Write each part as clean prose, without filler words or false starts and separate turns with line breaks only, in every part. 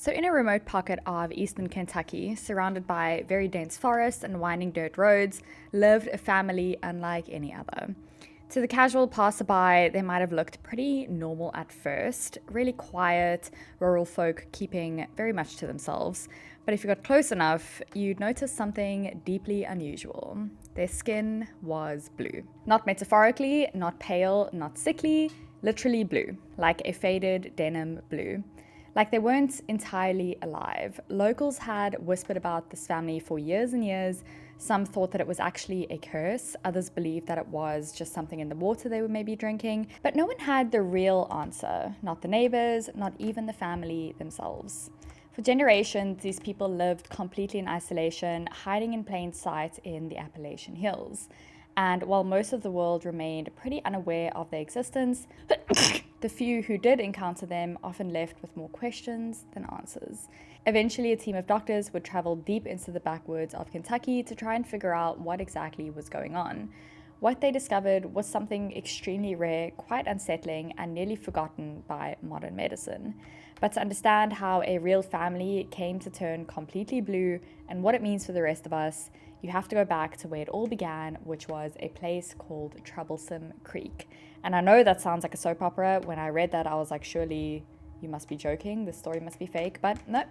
So, in a remote pocket of eastern Kentucky, surrounded by very dense forests and winding dirt roads, lived a family unlike any other. To the casual passerby, they might have looked pretty normal at first, really quiet, rural folk keeping very much to themselves. But if you got close enough, you'd notice something deeply unusual. Their skin was blue. Not metaphorically, not pale, not sickly, literally blue, like a faded denim blue. Like they weren't entirely alive. Locals had whispered about this family for years and years. Some thought that it was actually a curse. Others believed that it was just something in the water they were maybe drinking. But no one had the real answer. Not the neighbors, not even the family themselves. For generations, these people lived completely in isolation, hiding in plain sight in the Appalachian hills. And while most of the world remained pretty unaware of their existence, the few who did encounter them often left with more questions than answers. Eventually, a team of doctors would travel deep into the backwoods of Kentucky to try and figure out what exactly was going on. What they discovered was something extremely rare, quite unsettling, and nearly forgotten by modern medicine. But to understand how a real family came to turn completely blue and what it means for the rest of us, you have to go back to where it all began, which was a place called Troublesome Creek. And I know that sounds like a soap opera. When I read that, I was like, surely you must be joking. This story must be fake. But no,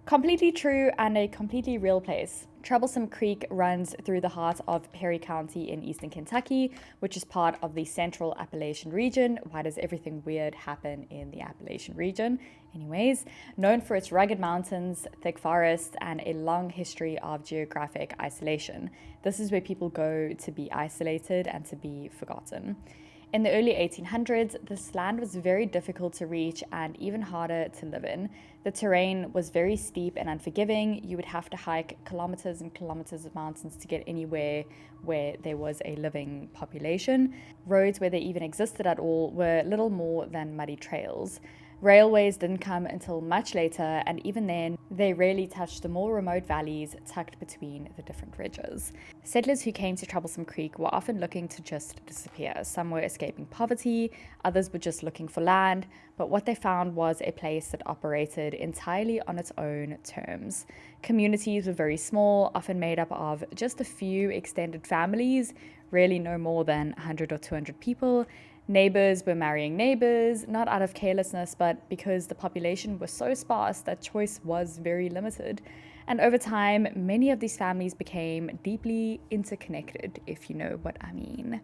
completely true and a completely real place. Troublesome Creek runs through the heart of Perry County in eastern Kentucky, which is part of the central Appalachian region. Why does everything weird happen in the Appalachian region? Anyways, known for its rugged mountains, thick forests, and a long history of geographic isolation. This is where people go to be isolated and to be forgotten. In the early 1800s, this land was very difficult to reach and even harder to live in. The terrain was very steep and unforgiving. You would have to hike kilometers and kilometers of mountains to get anywhere where there was a living population. Roads, where they even existed at all, were little more than muddy trails. Railways didn't come until much later, and even then, they rarely touched the more remote valleys tucked between the different ridges. Settlers who came to Troublesome Creek were often looking to just disappear. Some were escaping poverty, others were just looking for land, but what they found was a place that operated entirely on its own terms. Communities were very small, often made up of just a few extended families, rarely no more than 100 or 200 people. Neighbors were marrying neighbors, not out of carelessness, but because the population was so sparse that choice was very limited. And over time, many of these families became deeply interconnected, if you know what I mean.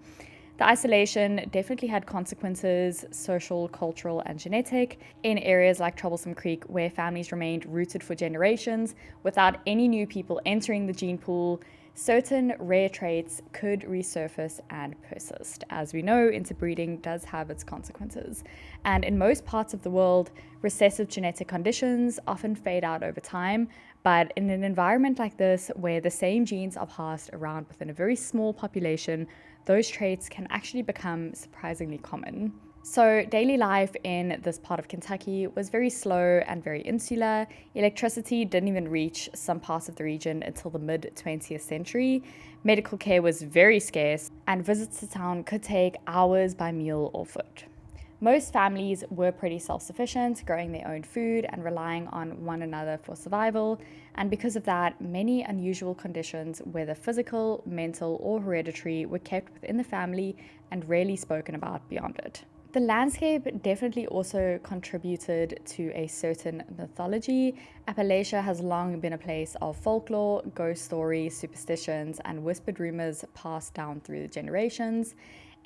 The isolation definitely had consequences, social, cultural, and genetic, in areas like Troublesome Creek, where families remained rooted for generations without any new people entering the gene pool. Certain rare traits could resurface and persist. As we know, interbreeding does have its consequences. And in most parts of the world, recessive genetic conditions often fade out over time. But in an environment like this, where the same genes are passed around within a very small population, those traits can actually become surprisingly common. So daily life in this part of Kentucky was very slow and very insular. Electricity didn't even reach some parts of the region until the mid-20th century. Medical care was very scarce, and visits to town could take hours by mule or foot. Most families were pretty self-sufficient, growing their own food and relying on one another for survival. And because of that, many unusual conditions, whether physical, mental, or hereditary, were kept within the family and rarely spoken about beyond it. The landscape definitely also contributed to a certain mythology. Appalachia has long been a place of folklore, ghost stories, superstitions, and whispered rumors passed down through the generations.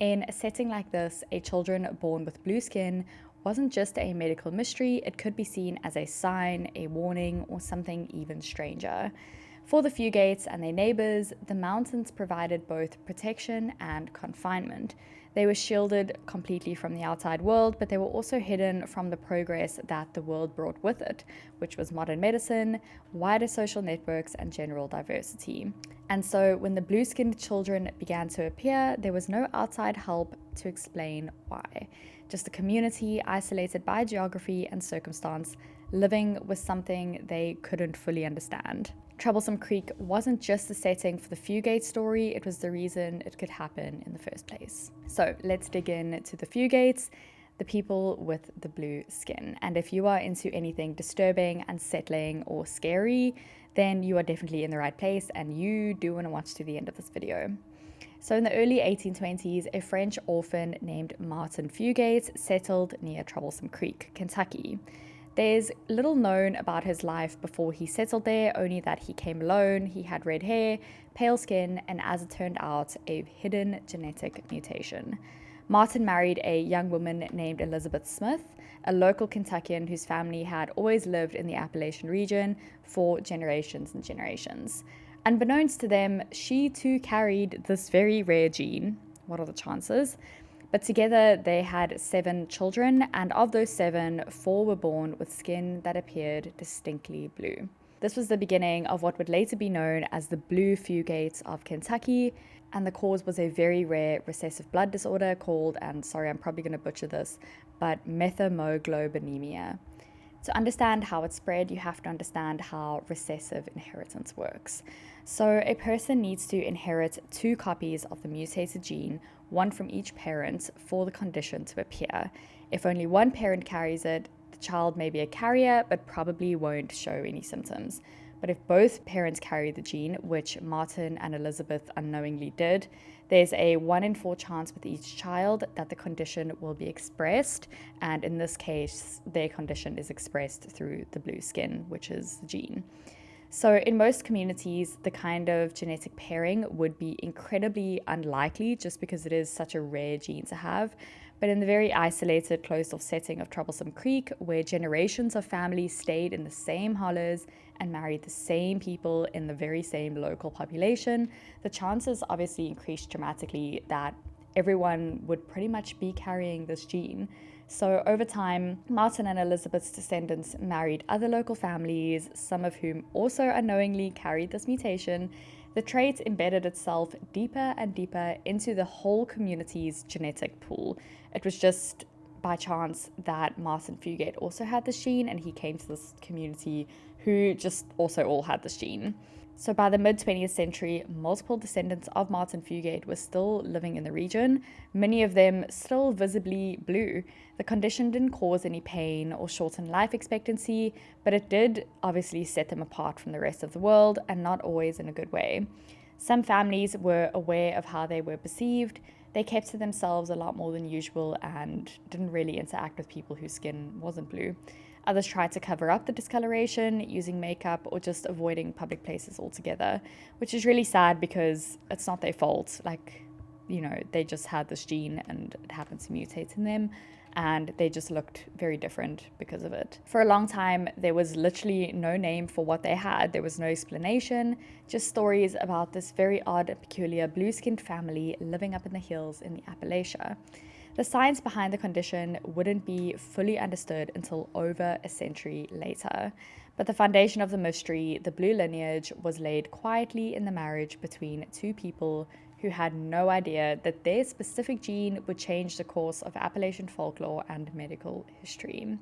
In a setting like this, a children born with blue skin wasn't just a medical mystery, it could be seen as a sign, a warning, or something even stranger. For the Fugates and their neighbors, the mountains provided both protection and confinement. They were shielded completely from the outside world, but they were also hidden from the progress that the world brought with it, which was modern medicine, wider social networks, and general diversity. And so when the blue-skinned children began to appear, there was no outside help to explain why. Just a community isolated by geography and circumstance, living with something they couldn't fully understand. Troublesome Creek wasn't just the setting for the Fugate story, it was the reason it could happen in the first place. So let's dig in to the Fugates. the people with the blue skin. And if you are into anything disturbing, unsettling, or scary, then you are definitely in the right place and you do want to watch to the end of this video. So in the early 1820s, a French orphan named Martin Fugates settled near Troublesome Creek, Kentucky. There's little known about his life before he settled there, only that he came alone, he had red hair, pale skin, and as it turned out, a hidden genetic mutation. Martin married a young woman named Elizabeth Smith, a local Kentuckian whose family had always lived in the Appalachian region for generations and generations. Unbeknownst to them, she too carried this very rare gene. What are the chances? But together they had 7 children, and of those 7, 4 were born with skin that appeared distinctly blue. This was the beginning of what would later be known as the Blue Fugates of Kentucky, and the cause was a very rare recessive blood disorder called, and sorry, I'm probably going to butcher this, but methemoglobinemia. To understand how it spread, you have to understand how recessive inheritance works. So a person needs to inherit 2 copies of the mutated gene, one from each parent, for the condition to appear. If only one parent carries it, the child may be a carrier, but probably won't show any symptoms. But if both parents carry the gene, which Martin and Elizabeth unknowingly did, there's a 1 in 4 chance with each child that the condition will be expressed, and in this case, their condition is expressed through the blue skin, which is the gene. So in most communities, the kind of genetic pairing would be incredibly unlikely just because it is such a rare gene to have. But in the very isolated, closed-off setting of Troublesome Creek, where generations of families stayed in the same hollows and married the same people in the very same local population, the chances obviously increased dramatically that everyone would pretty much be carrying this gene. So over time, Martin and Elizabeth's descendants married other local families, some of whom also unknowingly carried this mutation. The trait embedded itself deeper and deeper into the whole community's genetic pool. It was just by chance that Martin Fugate also had this gene, and he came to this community who just also all had this gene. So by the mid-20th century, multiple descendants of Martin Fugate were still living in the region, many of them still visibly blue. The condition didn't cause any pain or shorten life expectancy, but it did obviously set them apart from the rest of the world, and not always in a good way. Some families were aware of how they were perceived. They kept to themselves a lot more than usual and didn't really interact with people whose skin wasn't blue. Others tried to cover up the discoloration using makeup or just avoiding public places altogether, which is really sad because it's not their fault. Like, you know, they just had this gene and it happened to mutate in them, and they just looked very different because of it. For a long time, there was literally no name for what they had. There was no explanation, just stories about this very odd and peculiar blue-skinned family living up in the hills in the Appalachia. The science behind the condition wouldn't be fully understood until over a century later. But the foundation of the mystery, the blue lineage, was laid quietly in the marriage between 2 people who had no idea that their specific gene would change the course of Appalachian folklore and medical history.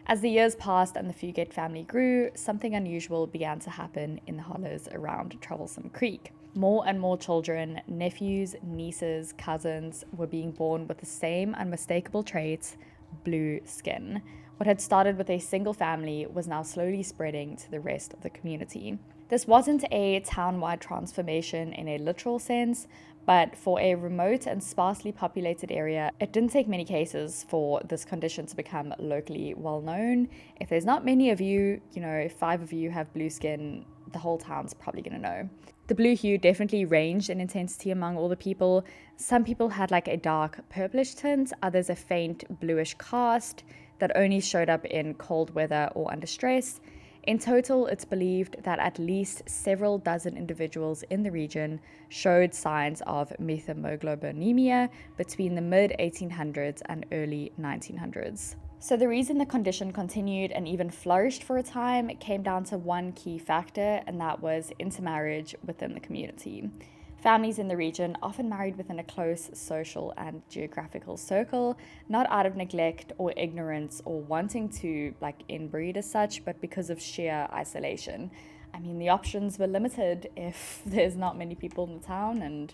As the years passed and the Fugate family grew, something unusual began to happen in the hollows around Troublesome Creek. More and more children, nephews, nieces, cousins were being born with the same unmistakable traits, blue skin. What had started with a single family was now slowly spreading to the rest of the community. This wasn't a town-wide transformation in a literal sense, but for a remote and sparsely populated area, it didn't take many cases for this condition to become locally well known. If there's not many of you, if 5 of you have blue skin, the whole town's probably going to know. The blue hue definitely ranged in intensity among all the people. Some people had like a dark purplish tint, others a faint bluish cast that only showed up in cold weather or under stress. In total, it's believed that at least several dozen individuals in the region showed signs of methemoglobinemia between the mid-1800s and early 1900s. So the reason the condition continued and even flourished for a time came down to one key factor, and that was intermarriage within the community. Families in the region often married within a close social and geographical circle, not out of neglect or ignorance or wanting to inbreed as such, but because of sheer isolation. I mean, the options were limited if there's not many people in the town, and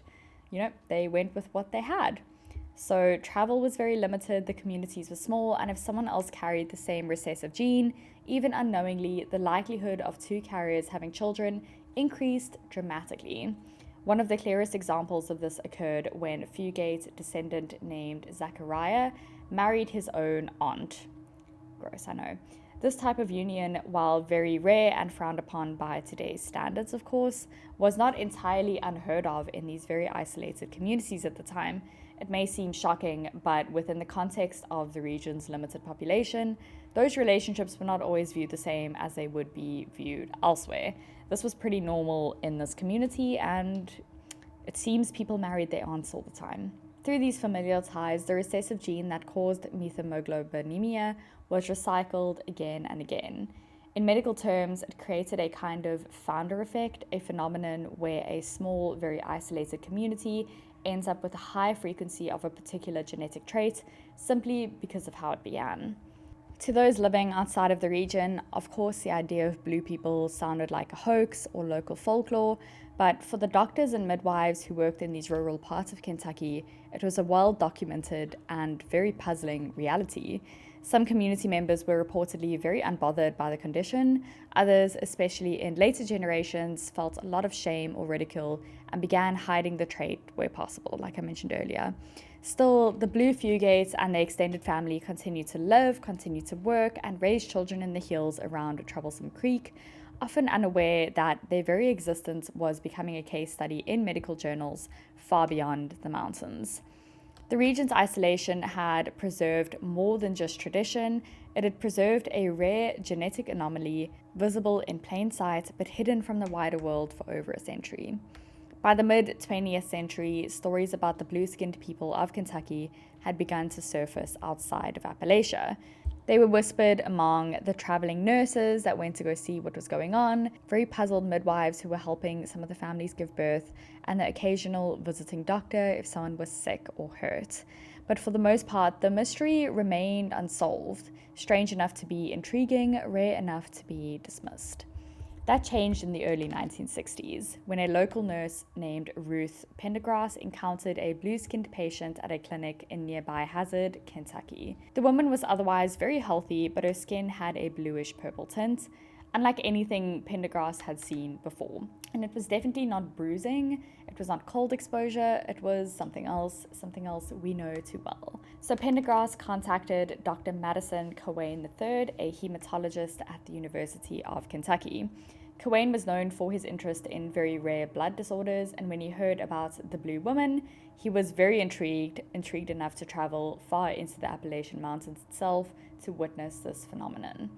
they went with what they had. So travel was very limited, the communities were small, and if someone else carried the same recessive gene, even unknowingly, the likelihood of two carriers having children increased dramatically. One of the clearest examples of this occurred when Fugate descendant named Zachariah married his own aunt. Gross, I know. This type of union, while very rare and frowned upon by today's standards, of course, was not entirely unheard of in these very isolated communities at the time. It may seem shocking, but within the context of the region's limited population, those relationships were not always viewed the same as they would be viewed elsewhere. This was pretty normal in this community, and it seems people married their aunts all the time. Through these familial ties, the recessive gene that caused methemoglobinemia was recycled again and again. In medical terms, it created a kind of founder effect, a phenomenon where a small, very isolated community ends up with a high frequency of a particular genetic trait simply because of how it began. To those living outside of the region, of course, the idea of blue people sounded like a hoax or local folklore, but for the doctors and midwives who worked in these rural parts of Kentucky, it was a well-documented and very puzzling reality. Some community members were reportedly very unbothered by the condition. Others, especially in later generations, felt a lot of shame or ridicule and began hiding the trait where possible, like I mentioned earlier. Still, the Blue Fugates and their extended family continued to live, continued to work, and raise children in the hills around Troublesome Creek, often unaware that their very existence was becoming a case study in medical journals far beyond the mountains. The region's isolation had preserved more than just tradition. It had preserved a rare genetic anomaly visible in plain sight but hidden from the wider world for over a century. By the mid-20th century, stories about the blue-skinned people of Kentucky had begun to surface outside of Appalachia. They were whispered among the traveling nurses that went to go see what was going on, very puzzled midwives who were helping some of the families give birth, and the occasional visiting doctor if someone was sick or hurt. But for the most part, the mystery remained unsolved, strange enough to be intriguing, rare enough to be dismissed. That changed in the early 1960s, when a local nurse named Ruth Pendergrass encountered a blue-skinned patient at a clinic in nearby Hazard, Kentucky. The woman was otherwise very healthy, but her skin had a bluish-purple tint, unlike anything Pendergrass had seen before. And it was definitely not bruising, it was not cold exposure, it was something else we know too well. So Pendergrass contacted Dr. Madison Cowain III, a hematologist at the University of Kentucky. Cowain was known for his interest in very rare blood disorders, and when he heard about the Blue Woman, he was very intrigued enough to travel far into the Appalachian Mountains itself to witness this phenomenon.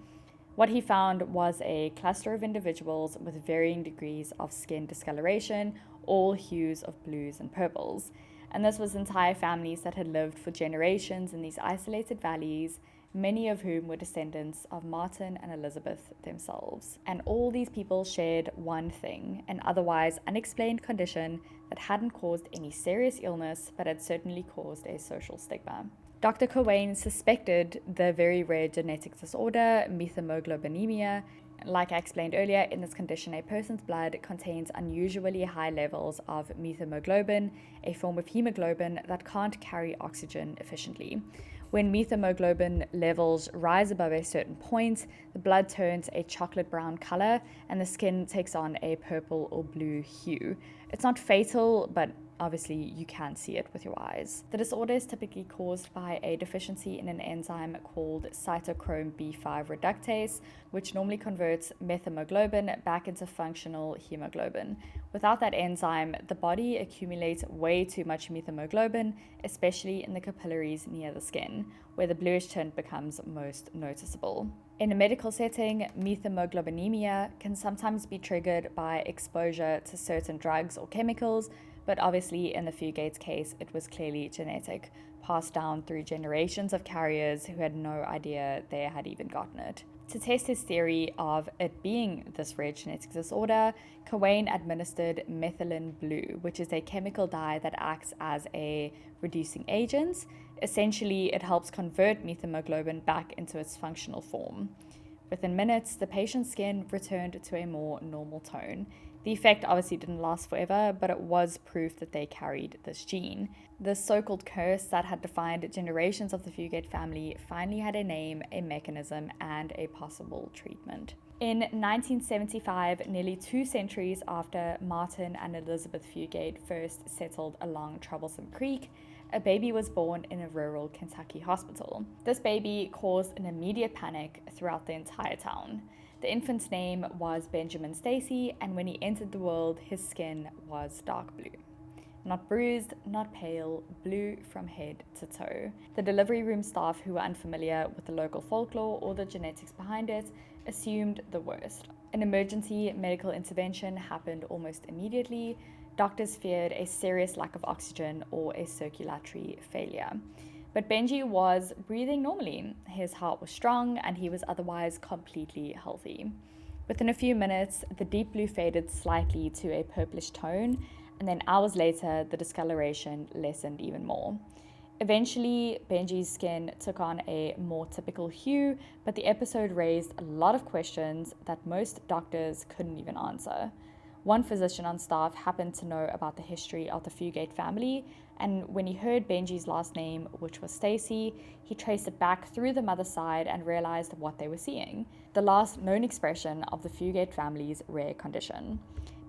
What he found was a cluster of individuals with varying degrees of skin discoloration, all hues of blues and purples. And this was entire families that had lived for generations in these isolated valleys, many of whom were descendants of Martin and Elizabeth themselves. And all these people shared one thing, an otherwise unexplained condition that hadn't caused any serious illness, but had certainly caused a social stigma. Dr. Cowain suspected the very rare genetic disorder, methemoglobinemia. Like I explained earlier, in this condition, a person's blood contains unusually high levels of methemoglobin, a form of hemoglobin that can't carry oxygen efficiently. When methemoglobin levels rise above a certain point, the blood turns a chocolate brown color and the skin takes on a purple or blue hue. It's not fatal, but obviously you can see it with your eyes. The disorder is typically caused by a deficiency in an enzyme called cytochrome B5 reductase, which normally converts methemoglobin back into functional hemoglobin. Without that enzyme, the body accumulates way too much methemoglobin, especially in the capillaries near the skin, where the bluish tint becomes most noticeable. In a medical setting, methemoglobinemia can sometimes be triggered by exposure to certain drugs or chemicals, but obviously in the Fugates case, it was clearly genetic, passed down through generations of carriers who had no idea they had even gotten it. To test his theory of it being this rare genetic disorder, Cowain administered methylene blue, which is a chemical dye that acts as a reducing agent. Essentially, it helps convert methemoglobin back into its functional form. Within minutes, the patient's skin returned to a more normal tone. The effect obviously didn't last forever, but it was proof that they carried this gene. This so-called curse that had defined generations of the Fugate family finally had a name, a mechanism, and a possible treatment. In 1975, nearly 2 centuries after Martin and Elizabeth Fugate first settled along Troublesome Creek, a baby was born in a rural Kentucky hospital. This baby caused an immediate panic throughout the entire town. The infant's name was Benjamin Stacy, and when he entered the world, his skin was dark blue. Not bruised, not pale, blue from head to toe. The delivery room staff, who were unfamiliar with the local folklore or the genetics behind it, assumed the worst. An emergency medical intervention happened almost immediately. Doctors feared a serious lack of oxygen or a circulatory failure. But Benji was breathing normally. His heart was strong and he was otherwise completely healthy. Within a few minutes, the deep blue faded slightly to a purplish tone, and then hours later, the discoloration lessened even more. Eventually, Benji's skin took on a more typical hue, but the episode raised a lot of questions that most doctors couldn't even answer. One physician on staff happened to know about the history of the Fugate family, and when he heard Benji's last name, which was Stacy, he traced it back through the mother's side and realized what they were seeing, the last known expression of the Fugate family's rare condition.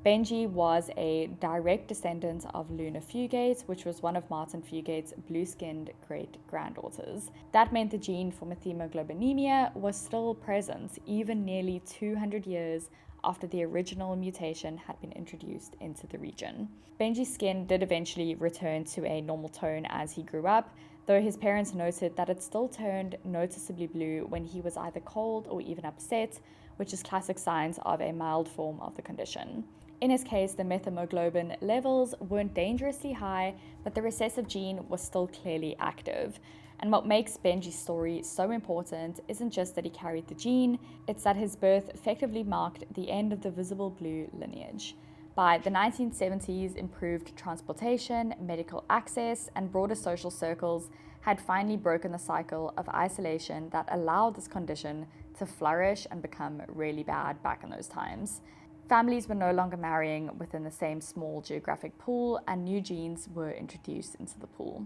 Benji was a direct descendant of Luna Fugate, which was one of Martin Fugate's blue-skinned great-granddaughters. That meant the gene for methemoglobinemia was still present, even nearly 200 years after the original mutation had been introduced into the region. Benji's skin did eventually return to a normal tone as he grew up, though his parents noted that it still turned noticeably blue when he was either cold or even upset, which is classic signs of a mild form of the condition. In his case, the methemoglobin levels weren't dangerously high, but the recessive gene was still clearly active. And what makes Benji's story so important isn't just that he carried the gene, it's that his birth effectively marked the end of the visible blue lineage. By the 1970s, improved transportation, medical access, and broader social circles had finally broken the cycle of isolation that allowed this condition to flourish and become really bad back in those times. Families were no longer marrying within the same small geographic pool, and new genes were introduced into the pool.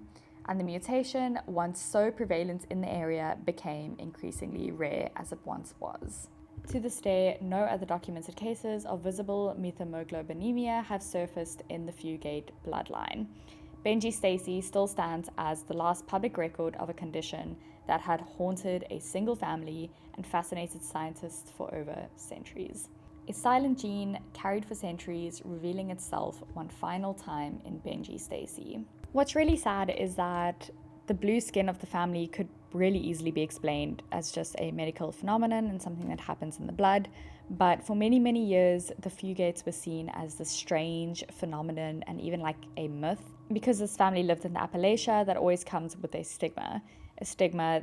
And the mutation, once so prevalent in the area, became increasingly rare as it once was. To this day, no other documented cases of visible methemoglobinemia have surfaced in the Fugate bloodline. Benji Stacy still stands as the last public record of a condition that had haunted a single family and fascinated scientists for over centuries. A silent gene carried for centuries, revealing itself one final time in Benji Stacy. What's really sad is that the blue skin of the family could really easily be explained as just a medical phenomenon and something that happens in the blood, but for many, many years, the Fugates were seen as this strange phenomenon and even like a myth. Because this family lived in the Appalachia, that always comes with a stigma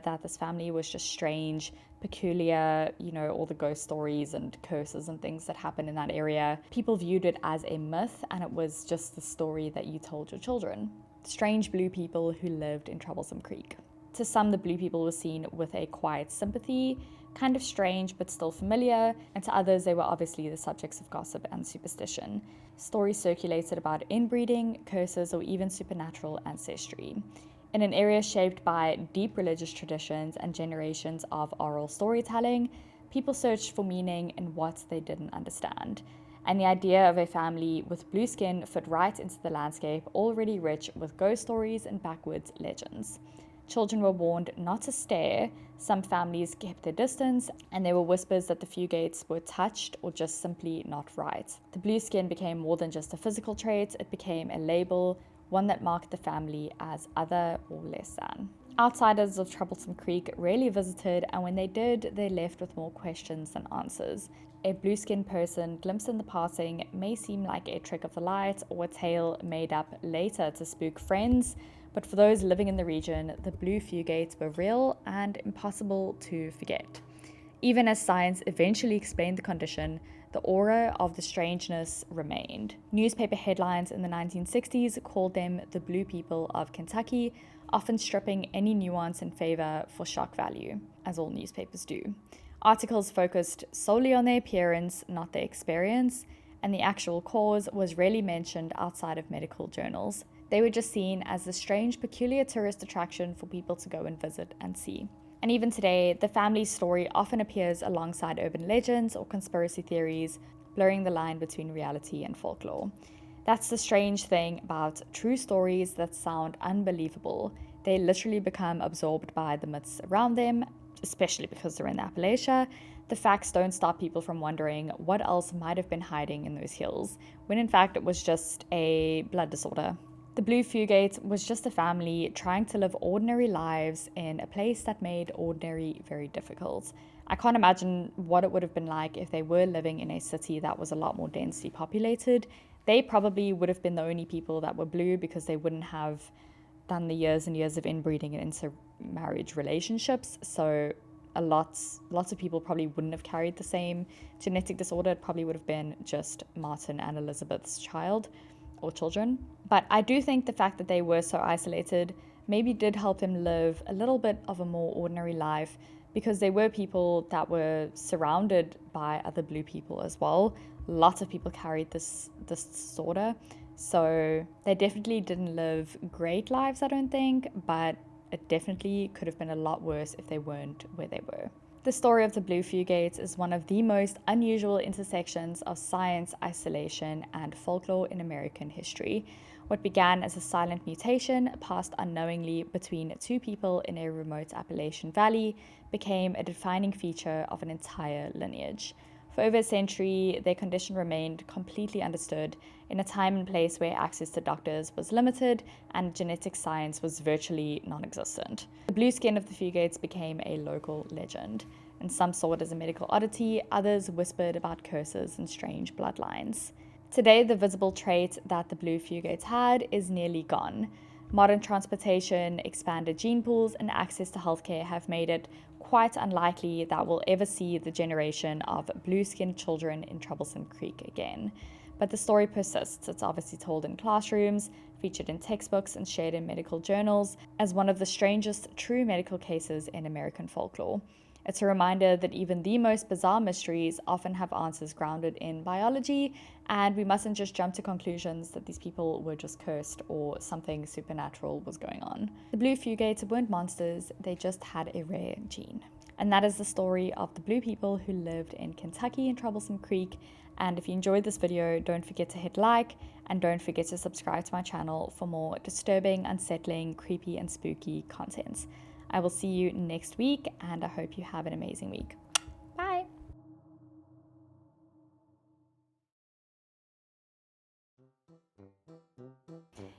that this family was just strange, peculiar, all the ghost stories and curses and things that happen in that area. People viewed it as a myth, and it was just the story that you told your children. Strange blue people who lived in Troublesome Creek. To some, the blue people were seen with a quiet sympathy, kind of strange but still familiar, and to others they were obviously the subjects of gossip and superstition. Stories circulated about inbreeding, curses, or even supernatural ancestry. In an area shaped by deep religious traditions and generations of oral storytelling, people searched for meaning in what they didn't understand. And the idea of a family with blue skin fit right into the landscape already rich with ghost stories and backwoods legends. Children were warned not to stare, some families kept their distance, and there were whispers that the Fugates were touched or just simply not right. The blue skin became more than just a physical trait, it became a label, one that marked the family as other or less than. Outsiders of Troublesome Creek rarely visited, and when they did, they left with more questions than answers. A blue-skinned person glimpsed in the passing may seem like a trick of the light or a tale made up later to spook friends, but for those living in the region, the blue Fugates were real and impossible to forget. Even as science eventually explained the condition, the aura of the strangeness remained. Newspaper headlines in the 1960s called them the Blue People of Kentucky, often stripping any nuance in favor for shock value, as all newspapers do. Articles focused solely on their appearance, not their experience, and the actual cause was rarely mentioned outside of medical journals. They were just seen as a strange, peculiar tourist attraction for people to go and visit and see. And even today, the family's story often appears alongside urban legends or conspiracy theories, blurring the line between reality and folklore. That's the strange thing about true stories that sound unbelievable. They literally become absorbed by the myths around them, especially because they're in the Appalachia. The facts don't stop people from wondering what else might have been hiding in those hills, when in fact it was just a blood disorder. The Blue Fugates was just a family trying to live ordinary lives in a place that made ordinary very difficult. I can't imagine what it would have been like if they were living in a city that was a lot more densely populated. They probably would have been the only people that were blue because they wouldn't have done the years and years of inbreeding and intermarriage relationships. So lots of people probably wouldn't have carried the same genetic disorder. It probably would have been just Martin and Elizabeth's child or children. But I do think the fact that they were so isolated maybe did help them live a little bit of a more ordinary life, because they were people that were surrounded by other blue people as well. Lots of people carried this disorder, so they definitely didn't live great lives, I don't think, but it definitely could have been a lot worse if they weren't where they were. The story of the Blue Fugates is one of the most unusual intersections of science, isolation, and folklore in American history. What began as a silent mutation passed unknowingly between two people in a remote Appalachian valley became a defining feature of an entire lineage. For over a century, their condition remained completely understood in a time and place where access to doctors was limited and genetic science was virtually non-existent. The blue skin of the Fugates became a local legend, and some saw it as a medical oddity, others whispered about curses and strange bloodlines. Today, the visible trait that the Blue Fugates had is nearly gone. Modern transportation, expanded gene pools, and access to healthcare have made it quite unlikely that we'll ever see the generation of blue-skinned children in Troublesome Creek again. But the story persists. It's obviously told in classrooms, featured in textbooks, and shared in medical journals as one of the strangest true medical cases in American folklore. It's a reminder that even the most bizarre mysteries often have answers grounded in biology, and we mustn't just jump to conclusions that these people were just cursed or something supernatural was going on. The Blue Fugates weren't monsters, they just had a rare gene. And that is the story of the blue people who lived in Kentucky in Troublesome Creek. And if you enjoyed this video, don't forget to hit like, and don't forget to subscribe to my channel for more disturbing, unsettling, creepy, and spooky content. I will see you next week, and I hope you have an amazing week. Bye!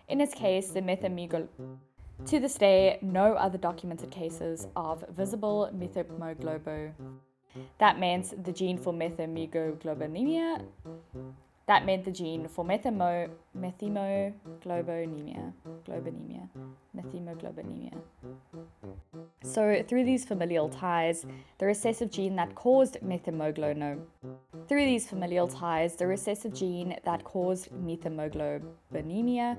In its case, the mythical. To this day, no other documented cases of visible methemoglobo. That meant the gene for methemoglobinemia. That meant the gene for methemoglobinemia. So through these familial ties, the recessive gene that caused methemoglobinemia